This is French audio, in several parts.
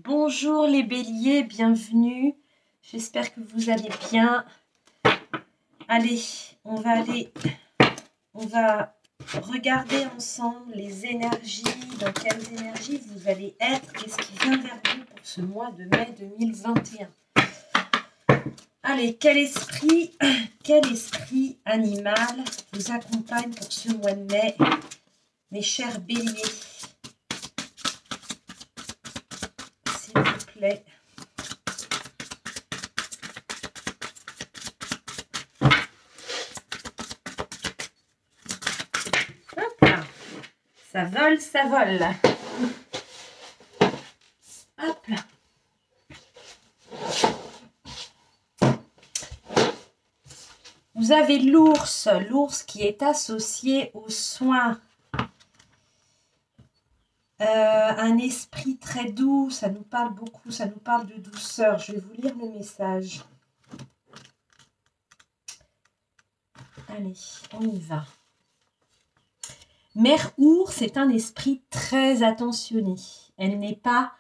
Bonjour les béliers, bienvenue. J'espère que vous allez bien. Allez, on va regarder ensemble les énergies, dans quelles énergies vous allez être, qu'est-ce qui vient vers vous pour ce mois de mai 2021. Allez, quel esprit animal vous accompagne pour ce mois de mai, mes chers béliers? S'il vous plaît. Hop là. Ça vole, ça vole. Hop là. Vous avez l'ours qui est associé aux soins. Un esprit très doux, ça nous parle beaucoup, ça nous parle de douceur. Je vais vous lire le message. Allez, on y va. Mère Ours est un esprit très attentionné. Il n'est pas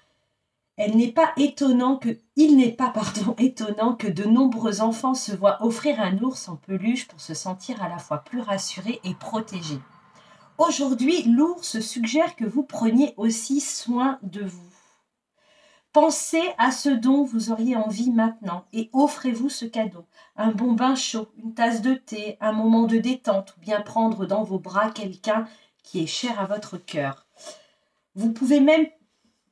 étonnant que de nombreux enfants se voient offrir un ours en peluche pour se sentir à la fois plus rassurés et protégés. Aujourd'hui, l'ours suggère que vous preniez aussi soin de vous. Pensez à ce dont vous auriez envie maintenant et offrez-vous ce cadeau. Un bon bain chaud, une tasse de thé, un moment de détente ou bien prendre dans vos bras quelqu'un qui est cher à votre cœur. Vous pouvez même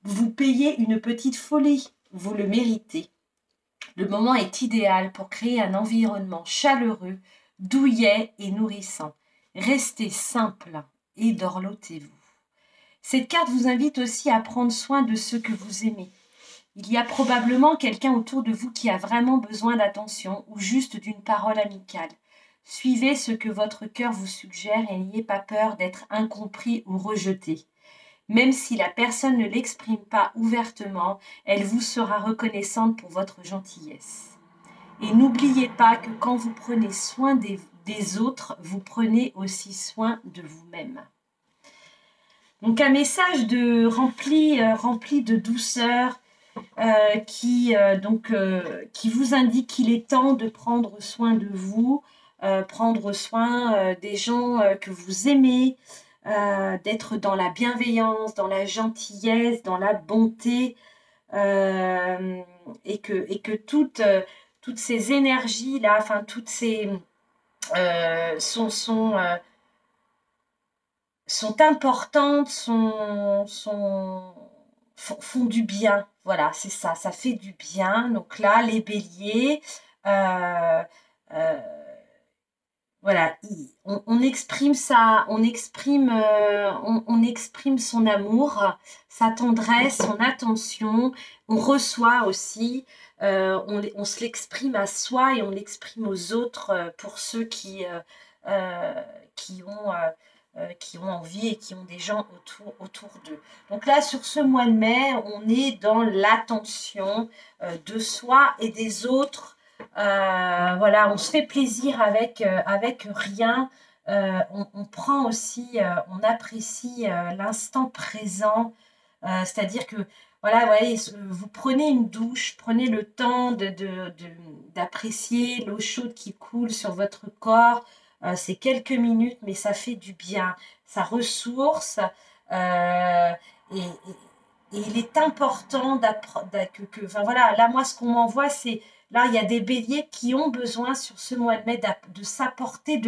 vous payer une petite folie, vous le méritez. Le moment est idéal pour créer un environnement chaleureux, douillet et nourrissant. Restez simple et dorlotez-vous. Cette carte vous invite aussi à prendre soin de ceux que vous aimez. Il y a probablement quelqu'un autour de vous qui a vraiment besoin d'attention ou juste d'une parole amicale. Suivez ce que votre cœur vous suggère et n'ayez pas peur d'être incompris ou rejeté. Même si la personne ne l'exprime pas ouvertement, elle vous sera reconnaissante pour votre gentillesse. Et n'oubliez pas que quand vous prenez soin des autres, vous prenez aussi soin de vous-même. Donc un message rempli de douceur qui vous indique qu'il est temps de prendre soin de vous, prendre soin des gens que vous aimez, d'être dans la bienveillance, dans la gentillesse, dans la bonté, et que toutes ces énergies-là, enfin toutes ces sont importantes, font du bien. Voilà, c'est ça, ça fait du bien. Donc là, les béliers, voilà, on exprime ça, on exprime son amour, sa tendresse, son attention. On reçoit aussi, on se l'exprime à soi et on l'exprime aux autres pour ceux qui ont envie et qui ont des gens autour d'eux. Donc là, sur ce mois de mai, on est dans l'attention de soi et des autres. Voilà, on se fait plaisir avec rien. On prend aussi, on apprécie l'instant présent. C'est-à-dire que, voilà, vous prenez une douche, prenez le temps d'apprécier l'eau chaude qui coule sur votre corps. C'est quelques minutes, mais ça fait du bien. Ça ressource. Et il est important enfin voilà, là, moi, ce qu'on m'envoie, c'est... Là, il y a des béliers qui ont besoin sur ce mois de mai de s'apporter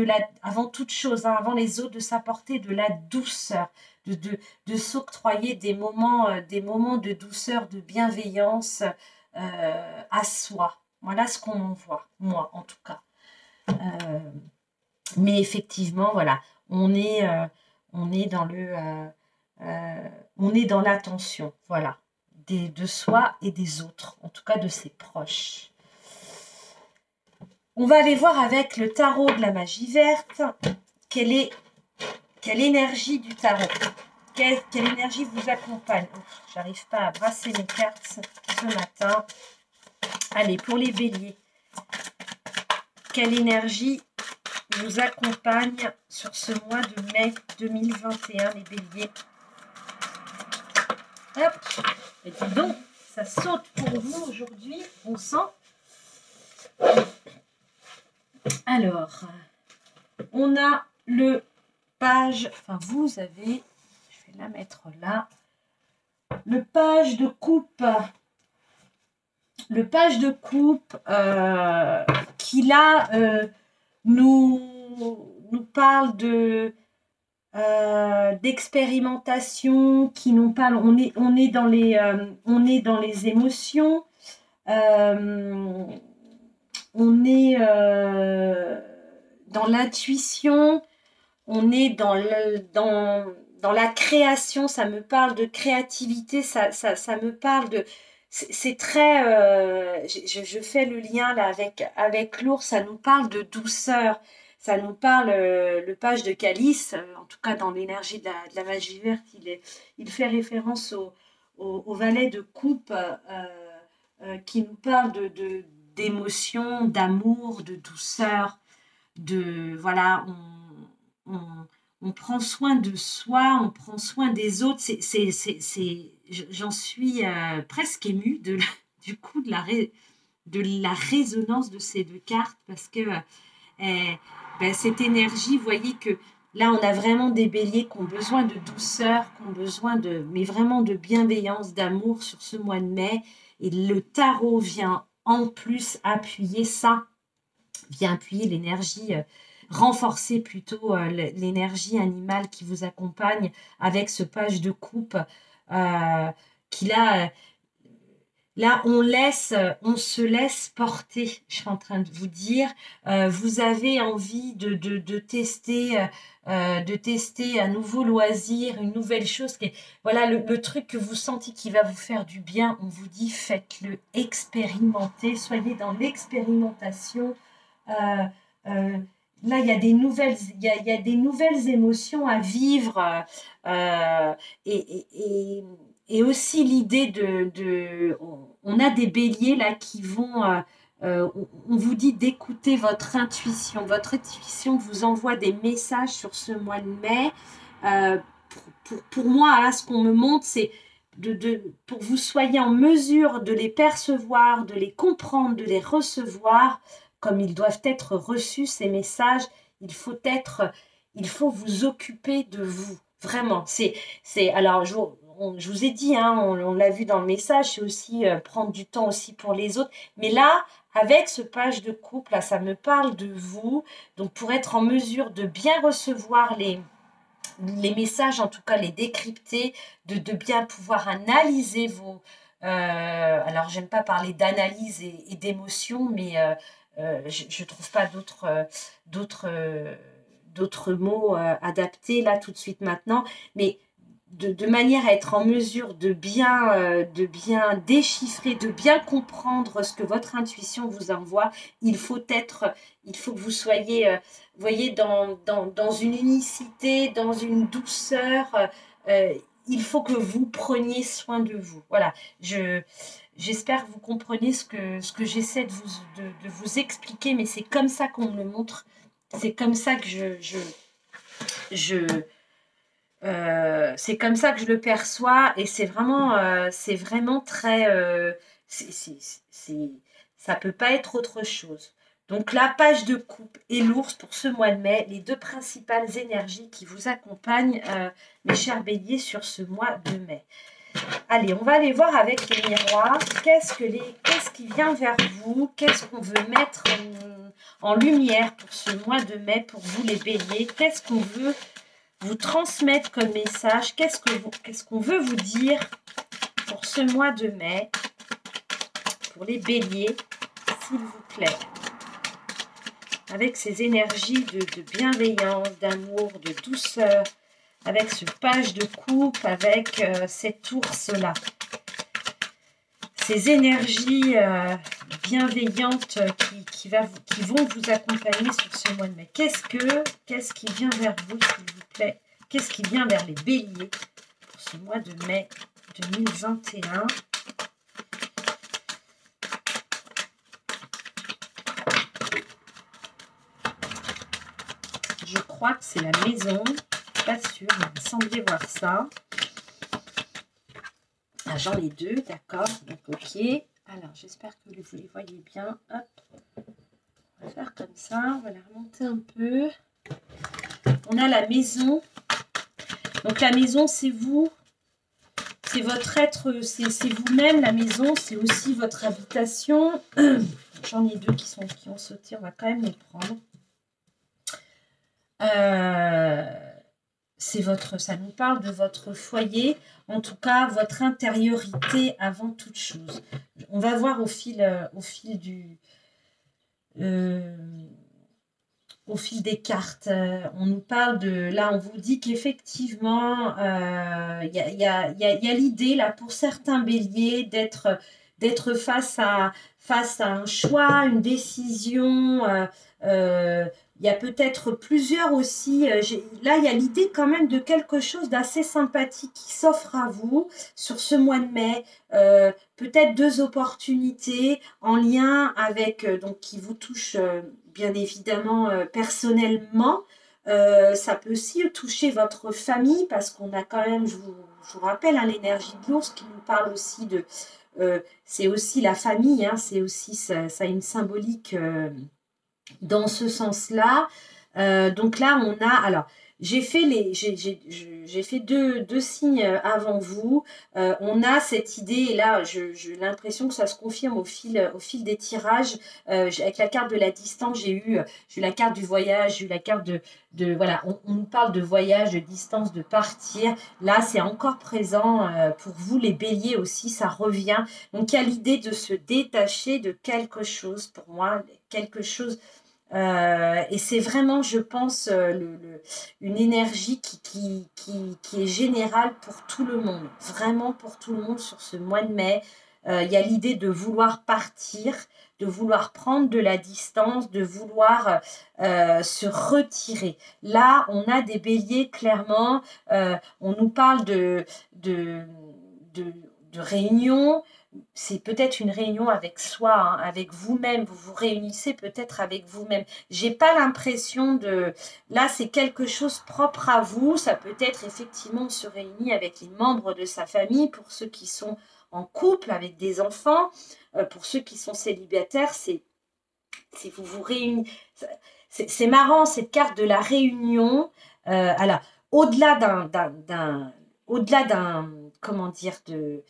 avant toute chose, avant les autres, de s'apporter de la douceur, de s'octroyer des moments de douceur, de bienveillance à soi. Voilà ce qu'on m'envoie, moi en tout cas. Mais effectivement, voilà, on est dans l'attention, voilà, de soi et des autres, en tout cas de ses proches. On va aller voir avec le tarot de la magie verte, quelle énergie du tarot, quelle énergie vous accompagne. J'arrive pas à brasser mes cartes ce matin. Allez, pour les béliers, quelle énergie vous accompagne sur ce mois de mai 2021, les béliers? Hop, et dis donc, ça saute pour vous aujourd'hui, on sent. Alors, on a le page, enfin vous avez, je vais la mettre là, le page de coupe. Le page de coupe qui là nous parle de d'expérimentation, qui nous parle, on est dans les émotions, on est dans l'intuition, on est dans la création, ça me parle de créativité, ça me parle de... C'est très... je fais le lien là avec l'ours, ça nous parle de douceur, ça nous parle, le page de Calice, en tout cas dans l'énergie de la magie verte, il fait référence au valet de coupe qui nous parle d'émotion, d'amour, de douceur, voilà, on prend soin de soi, on prend soin des autres. J'en suis presque émue du coup de la résonance de ces deux cartes, parce que cette énergie, vous voyez que là on a vraiment des béliers qui ont besoin de douceur, qui ont besoin mais vraiment de bienveillance, d'amour sur ce mois de mai, et le tarot vient en plus appuyer ça, vient appuyer l'énergie, renforcer plutôt l'énergie animale qui vous accompagne avec ce page de coupe qui là on se laisse porter. Je suis en train de vous dire, vous avez envie de tester un nouveau loisir, une nouvelle chose, voilà, le truc que vous sentez qui va vous faire du bien, on vous dit faites-le, expérimentez, soyez dans l'expérimentation. Là, il y a des nouvelles émotions à vivre, et aussi l'idée on a des béliers là qui vont, on vous dit d'écouter votre intuition. Votre intuition vous envoie des messages sur ce mois de mai. Pour moi, là, ce qu'on me montre, c'est pour que vous soyez en mesure de les percevoir, de les comprendre, de les recevoir comme ils doivent être reçus, ces messages. Il faut vous occuper de vous, vraiment. Alors, je vous ai dit, hein, on l'a vu dans le message, c'est aussi prendre du temps aussi pour les autres. Mais là, avec ce page de couple, là, ça me parle de vous. Donc, pour être en mesure de bien recevoir les messages, en tout cas les décrypter, de bien pouvoir analyser vos... alors, j'aime pas parler d'analyse et d'émotion, mais je ne trouve pas d'autres mots adaptés là tout de suite maintenant, mais de manière à être en mesure de bien déchiffrer, de bien comprendre ce que votre intuition vous envoie. Il faut que vous soyez, vous voyez, dans une unicité, dans une douceur. Il faut que vous preniez soin de vous. Voilà, j'espère que vous comprenez ce que j'essaie de vous expliquer, mais c'est comme ça qu'on me le montre. C'est comme ça que c'est comme ça que je le perçois, et c'est vraiment très... ça peut pas être autre chose. Donc la page de coupe et l'ours pour ce mois de mai, les deux principales énergies qui vous accompagnent, mes chers béliers, sur ce mois de mai. Allez, on va aller voir avec les miroirs. Qu'est-ce qui vient vers vous? Qu'est-ce qu'on veut mettre en lumière pour ce mois de mai, pour vous les béliers? Qu'est-ce qu'on veut vous transmettre comme message? Qu'est-ce qu'on veut vous dire pour ce mois de mai, pour les béliers, s'il vous plaît, avec ces énergies de bienveillance, d'amour, de douceur, avec ce page de coupe, avec cet ours-là. Ces énergies bienveillantes qui vont vous accompagner sur ce mois de mai. Qu'est-ce qui vient vers vous, s'il vous plaît? Qu'est-ce qui vient vers les béliers pour ce mois de mai 2021? Je crois que c'est la maison. Pas sûr, il me semblait voir ça. Ah, j'en ai deux, d'accord. Donc, ok. Alors, j'espère que vous les voyez bien. Hop. On va faire comme ça. On va la remonter un peu. On a la maison. Donc, la maison, c'est vous. C'est votre être, c'est vous-même. La maison, c'est aussi votre habitation. J'en ai deux qui ont sauté. On va quand même les prendre. Ça nous parle de votre foyer, en tout cas votre intériorité avant toute chose. On va voir au fil des cartes. On nous parle de, là on vous dit qu'effectivement il y a l'idée là pour certains béliers d'être face à un choix, une décision. Il y a peut-être plusieurs aussi. Là, il y a l'idée quand même de quelque chose d'assez sympathique qui s'offre à vous sur ce mois de mai. Peut-être deux opportunités en lien avec, donc qui vous touchent bien évidemment personnellement. Ça peut aussi toucher votre famille parce qu'on a quand même, je vous rappelle, hein, l'énergie de l'ours qui nous parle aussi de... c'est aussi la famille, hein, c'est aussi ça a une symbolique... dans ce sens-là. Donc là, on a... Alors, j'ai fait deux signes avant vous. On a cette idée, et là, j'ai l'impression que ça se confirme au fil des tirages. Avec la carte de la distance, j'ai eu la carte du voyage, j'ai eu la carte voilà, on nous parle de voyage, de distance, de partir. Là, c'est encore présent pour vous, les béliers aussi, ça revient. Donc, il y a l'idée de se détacher de quelque chose, pour moi, quelque chose... et c'est vraiment, je pense, une énergie qui est générale pour tout le monde, vraiment pour tout le monde sur ce mois de mai. Il y a l'idée de vouloir partir, de vouloir prendre de la distance, de vouloir se retirer. Là, on a des béliers, clairement, on nous parle de réunions. C'est peut-être une réunion avec soi, hein, avec vous-même. Vous vous réunissez peut-être avec vous-même. J'ai pas l'impression de... Là, c'est quelque chose propre à vous. Ça peut être effectivement se réunir avec les membres de sa famille. Pour ceux qui sont en couple avec des enfants, pour ceux qui sont célibataires, c'est vous vous réunissez. C'est marrant, cette carte de la réunion. Alors, au-delà comment dire, de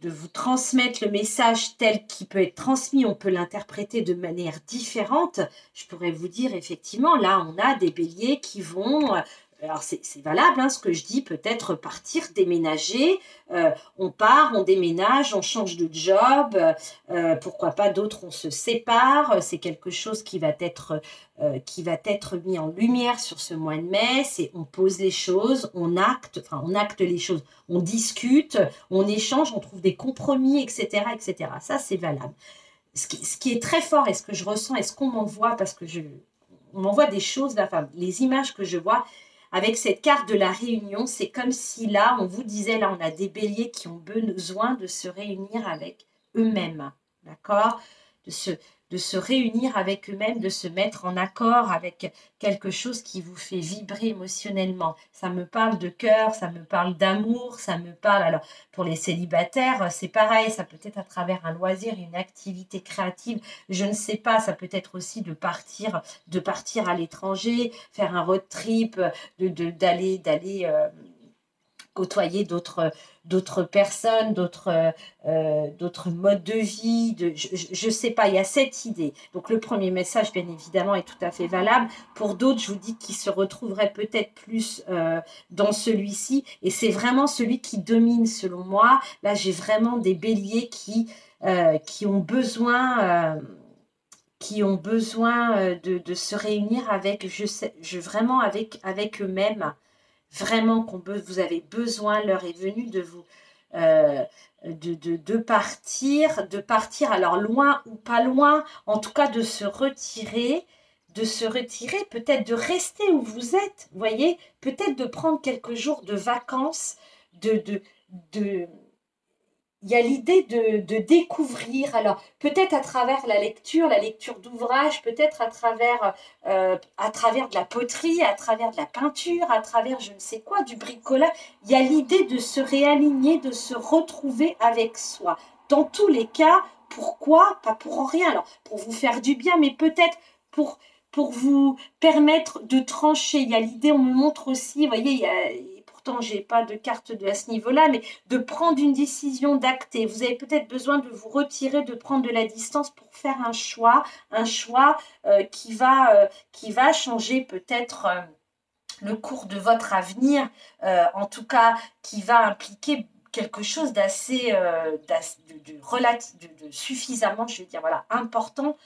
vous transmettre le message tel qu'il peut être transmis, on peut l'interpréter de manière différente. Je pourrais vous dire, effectivement, là, on a des béliers qui vont... alors, c'est valable, hein, ce que je dis, peut-être partir, déménager. On part, on déménage, on change de job. Pourquoi pas d'autres, on se sépare. C'est quelque chose qui va être mis en lumière sur ce mois de mai. On pose les choses, on acte les choses. On discute, on échange, on trouve des compromis, etc. etc. Ça, c'est valable. Ce qui est très fort et ce que je ressens et ce qu'on m'envoie, parce que on m'envoie des choses, là, enfin, les images que je vois... Avec cette carte de la réunion, c'est comme si là, on vous disait, là, on a des béliers qui ont besoin de se réunir avec eux-mêmes, d'accord ? De se réunir avec eux-mêmes, de se mettre en accord avec quelque chose qui vous fait vibrer émotionnellement. Ça me parle de cœur, ça me parle d'amour, ça me parle... Alors, pour les célibataires, c'est pareil, ça peut être à travers un loisir, une activité créative, je ne sais pas, ça peut être aussi de partir à l'étranger, faire un road trip, d'aller côtoyer d'autres personnes, d'autres modes de vie. Je ne sais pas, il y a cette idée. Donc, le premier message, bien évidemment, est tout à fait valable. Pour d'autres, je vous dis qu'ils se retrouveraient peut-être plus dans celui-ci. Et c'est vraiment celui qui domine, selon moi. Là, j'ai vraiment des béliers qui ont besoin... de se réunir avec, vraiment avec eux-mêmes. Vraiment vous avez besoin, l'heure est venue de vous de partir, alors loin ou pas loin, en tout cas de se retirer, peut-être de rester où vous êtes, vous voyez, peut-être de prendre quelques jours de vacances, il y a l'idée de découvrir, alors peut-être à travers la lecture d'ouvrages, peut-être à travers de la poterie, à travers de la peinture, à travers je ne sais quoi, du bricolage. Il y a l'idée de se réaligner, de se retrouver avec soi. Dans tous les cas, pourquoi? Pas pour rien, alors pour vous faire du bien, mais peut-être pour vous permettre de trancher. Il y a l'idée, on me montre aussi, vous voyez, pourtant je n'ai pas de carte à ce niveau-là, mais de prendre une décision, d'acter. Vous avez peut-être besoin de vous retirer, de prendre de la distance pour faire un choix qui va changer peut-être le cours de votre avenir, en tout cas qui va impliquer quelque chose d'assez, de suffisamment, je vais dire, voilà, important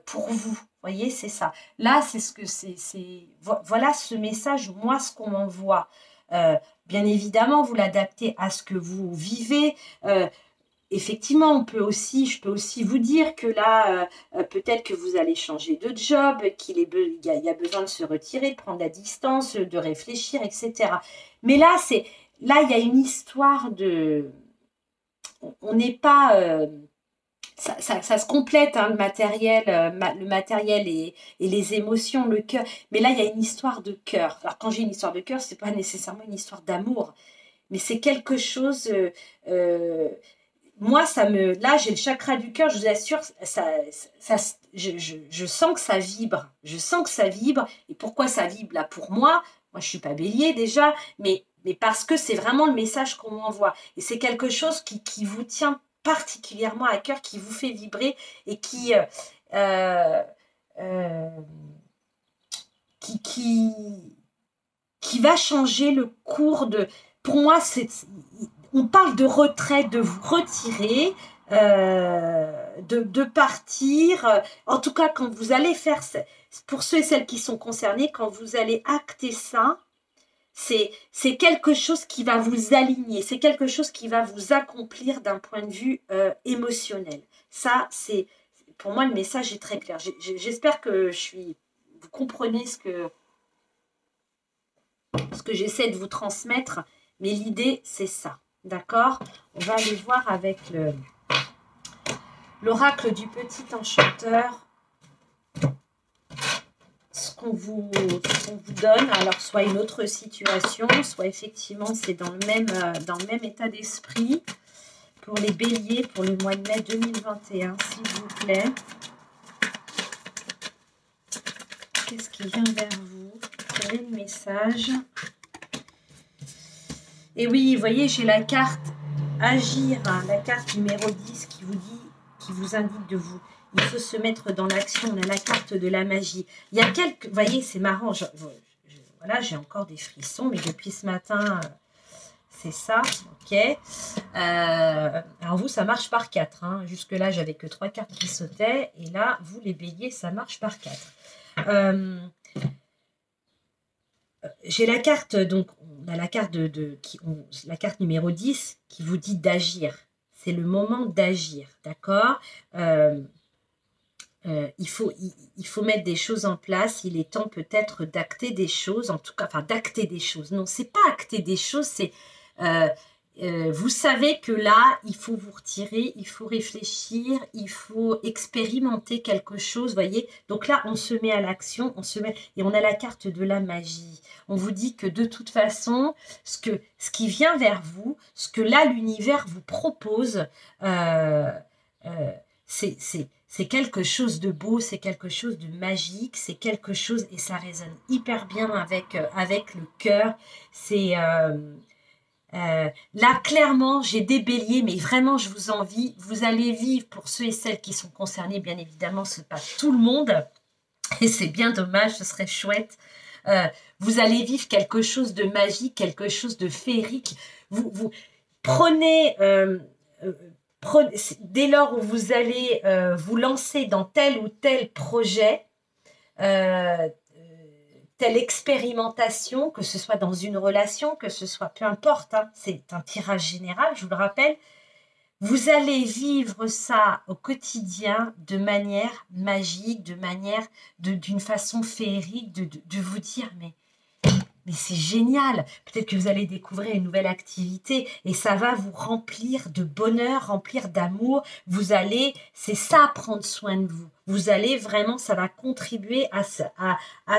pour vous. Vous voyez, c'est ça. Là, c'est ce que voilà ce message, moi, ce qu'on m'envoie. Bien évidemment, vous l'adaptez à ce que vous vivez. Effectivement, je peux aussi vous dire que là, peut-être que vous allez changer de job, il y a besoin de se retirer, de prendre la distance, de réfléchir, etc. Mais là, il y a une histoire de... On n'est pas... ça se complète, hein, le matériel et les émotions, le cœur. Mais là, il y a une histoire de cœur. Alors, quand j'ai une histoire de cœur, ce n'est pas nécessairement une histoire d'amour, mais c'est quelque chose... moi, là, j'ai le chakra du cœur, je vous assure, je sens que ça vibre. Je sens que ça vibre. Et pourquoi ça vibre là pour moi? Moi, je ne suis pas bélier déjà, mais parce que c'est vraiment le message qu'on m'envoie. Et c'est quelque chose qui vous tient particulièrement à cœur, qui vous fait vibrer et qui va changer le cours de... Pour moi, on parle de retrait, de vous retirer, de partir. En tout cas, quand vous allez faire... Pour ceux et celles qui sont concernés, quand vous allez acter ça, c'est quelque chose qui va vous aligner, c'est quelque chose qui va vous accomplir d'un point de vue émotionnel. Ça, pour moi, le message est très clair. J'espère que vous comprenez ce que j'essaie de vous transmettre, mais l'idée, c'est ça. D'accord? On va aller voir avec l'oracle du petit enchanteur ce qu'on vous donne. Alors, soit une autre situation, soit effectivement, c'est dans le même état d'esprit. Pour les béliers, pour le mois de mai 2021, s'il vous plaît. Qu'est-ce qui vient vers vous? Quel est le message? Et oui, vous voyez, j'ai la carte Agir, hein, la carte numéro 10 qui vous indique de vous. Il faut se mettre dans l'action. On a la carte de la magie. Il y a quelques... Vous voyez, c'est marrant. Voilà, j'ai encore des frissons, mais depuis ce matin, c'est ça. Ok. Alors vous, ça marche par 4. Hein. Jusque-là, j'avais que 3 cartes qui sautaient. Et là, vous, les béliers, ça marche par 4. J'ai la carte, donc, on a la carte la carte numéro 10 qui vous dit d'agir. C'est le moment d'agir, d'accord? Il faut mettre des choses en place. Il est temps peut-être d'acter des choses, en tout cas, enfin d'acter des choses. Non, c'est pas acter des choses, c'est vous savez que là, il faut vous retirer, il faut réfléchir, il faut expérimenter quelque chose, voyez. Donc là, on se met à l'action, et on a la carte de la magie. On vous dit que de toute façon, ce qui vient vers vous, ce que là, l'univers vous propose, c'est quelque chose de beau, c'est quelque chose de magique, c'est quelque chose, et ça résonne hyper bien avec le cœur. C'est... là, clairement, j'ai des béliers, mais vraiment, je vous envie. Vous allez vivre, pour ceux et celles qui sont concernés, bien évidemment, ce n'est pas tout le monde. Et c'est bien dommage, ce serait chouette. Vous allez vivre quelque chose de magique, quelque chose de féerique. Vous prenez, dès lors où vous allez vous lancer dans tel ou tel projet, telle expérimentation, que ce soit dans une relation, que ce soit, peu importe, hein, c'est un tirage général, je vous le rappelle, vous allez vivre ça au quotidien de manière magique, d'une façon féerique, de vous dire, mais Mais c'est génial. Peut-être que vous allez découvrir une nouvelle activité et ça va vous remplir de bonheur, remplir d'amour. Vous allez, c'est ça, prendre soin de vous. Vous allez vraiment, ça va contribuer à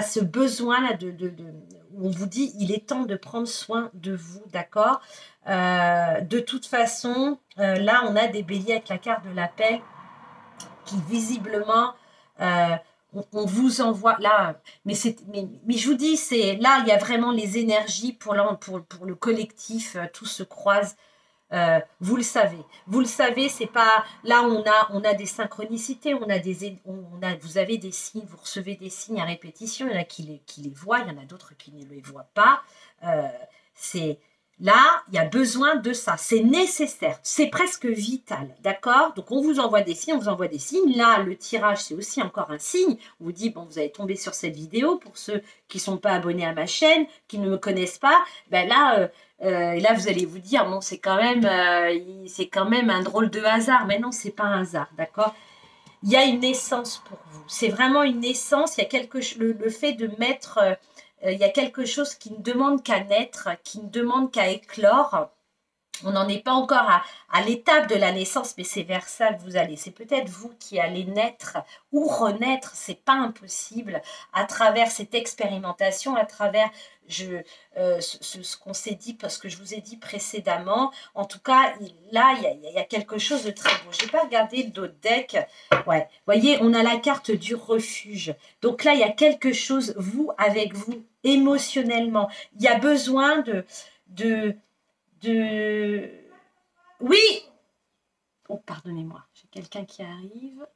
ce besoin-là où on vous dit, il est temps de prendre soin de vous, d'accord? De toute façon, là, on a des béliers avec la carte de l'appel qui visiblement, on vous envoie là, mais je vous dis, c'est là, il y a vraiment les énergies pour le collectif, tout se croise. Vous le savez, c'est pas là, on a des synchronicités, vous avez des signes, vous recevez des signes à répétition, il y en a qui les voient, il y en a d'autres qui ne les voient pas. C'est Là, il y a besoin de ça. C'est nécessaire. C'est presque vital. D'accord? Donc, on vous envoie des signes, on vous envoie des signes. Là, le tirage, c'est aussi encore un signe. On vous dit, bon, vous allez tomber sur cette vidéo. Pour ceux qui ne sont pas abonnés à ma chaîne, qui ne me connaissent pas, ben là, là, vous allez vous dire, bon, c'est quand même un drôle de hasard. Mais non, c'est pas un hasard. D'accord? Il y a une essence pour vous. C'est vraiment une essence. Il y a le fait de mettre... il y a quelque chose qui ne demande qu'à naître, qui ne demande qu'à éclore. On n'en est pas encore à l'étape de la naissance, mais c'est vers ça que vous allez. C'est peut-être vous qui allez naître ou renaître, c'est pas impossible, à travers cette expérimentation, à travers ce qu'on s'est dit, parce que je vous ai dit précédemment. En tout cas, là, il y a quelque chose de très beau. Je n'ai pas regardé d'autres decks. Ouais, vous voyez, on a la carte du refuge. Donc là, il y a quelque chose, vous, avec vous, émotionnellement. Il y a besoin de... Oui. Oh, pardonnez-moi, j'ai quelqu'un qui arrive.